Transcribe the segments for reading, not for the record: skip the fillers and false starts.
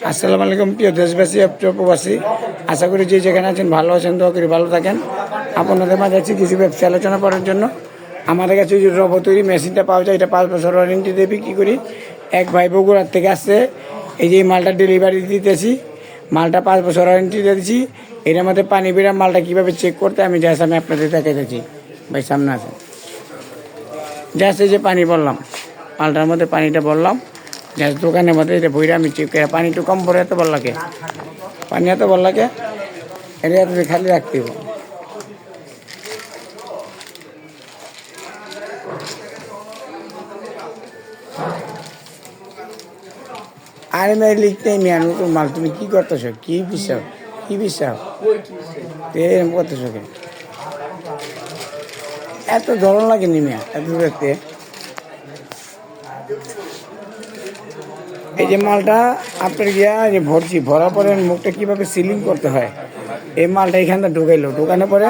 আসসালামু আলাইকুম প্রিয় দেশবাসী প্রবাসী, আশা করি যে যেখানে আছেন ভালো আছেন, দোয়া করি ভালো থাকেন। আপনাদের মাঝে আছি কিছু ব্যবসা আলোচনা করার জন্য। আমাদের কাছে যে রব তৈরি মেশিনটা পাওয়া যায়, এটা 5 বছর ওয়ারেন্টি দিয়ে বিক্রি করি। এক ভাই বগুড়ার থেকে আসছে, এই যে মালটা ডেলিভারি দিতেছি। মালটা 5 বছর ওয়ারেন্টি দিয়ে দিচ্ছি। এটার মধ্যে পানি বেরা মালটা কীভাবে চেক করতে আমি আমি আপনাদের দেখাইতেছি। ভাই সামনে আছে জাস্ট এই যে পানি বললাম, মালটার মধ্যে পানিটা বললাম জাস্ট দোকানের মধ্যে এটা বইরা আমি চেক করে। পানি একটু কম পড়ে এত বল লাগে, পানি এত বল লাগে, এটা এত খালি রাখতে হবে। আরে মেয়ে লিখতে নিয়ে নতুন মাল, তুমি কী করতেছ? কী বিশ্বাস, কী বিশ্বাস এরকম করতেছ? এত ধরন লাগে নি মিয়া, এত দেখতে। এই যে মালটা আপনার গিয়া যে ভরছি, ভরার পরে মুখটা কীভাবে সিলিং করতে হয়, এই মালটা এখানটা ঢুকাইলো, ঢুকানোর পরে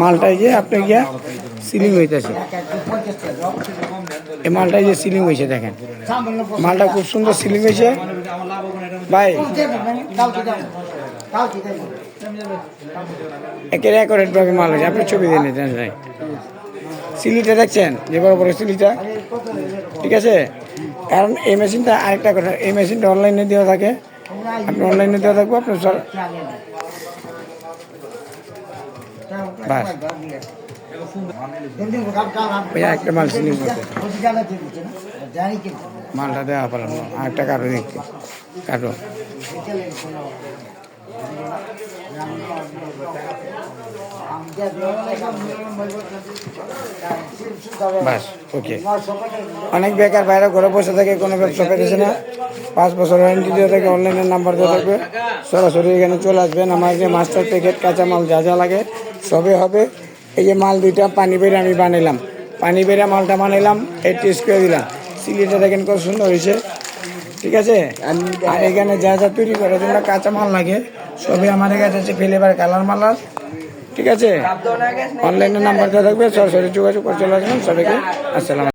মালটা যে আপনার গিয়া সিলিং হইতেছে। এই মালটা যে সিলিং হয়েছে দেখেন, মালটা খুব সুন্দর সিলিং হয়েছে ভাই। একের অ্যাকুরেট ভাবে মাল হয়েছে, আপনি ছবি দিয়ে নিতেন ভাই। সিলিটা দেখছেন যে বড় বড় সিলিটা, ঠিক আছে? কারণ এই মেশিনটা আরেকটা কথা, এই মেশিনটা অনলাইনে দেওয়া থাকে, আপনি অনলাইনে দেওয়া থাকবো আপনার সব বাস। একটা মাল সিলিং করতে মালটা দেওয়া পারলাম না, আরেকটা কাটো দেখতে কাটো। বাস ওকে। অনেক বেকার বাইরে ঘরে বসে থাকে, কোনো ব্যবসা পেতেছে না। 5 বছর ওয়ারেন্টি দিয়ে থাকে, অনলাইনের নাম্বার দেওয়া থাকবে, সরাসরি এখানে চলে আসবেন। আমার যে মাস্টার প্যাকেট কাঁচামাল যা যা লাগে সবই হবে। এই যে মাল দুইটা পানি বেড়ে আমি বানাইলাম, পানি বেড়ে মালটা বানাইলাম, এই টেস্ট করে দিলাম। সিলিটা দেখেন কত সুন্দর হয়েছে, ঠিক আছে? আর এখানে যা যা তৈরি করার জন্য কাঁচামাল লাগে সবই আমাদের কাছে আছে, ফ্লেভার কালার মালার, ঠিক আছে? অনলাইনে নাম্বার দেওয়া থাকবে, সরাসরি যোগাযোগ করে চলে আসবেন। সবাইকে আসসালাম।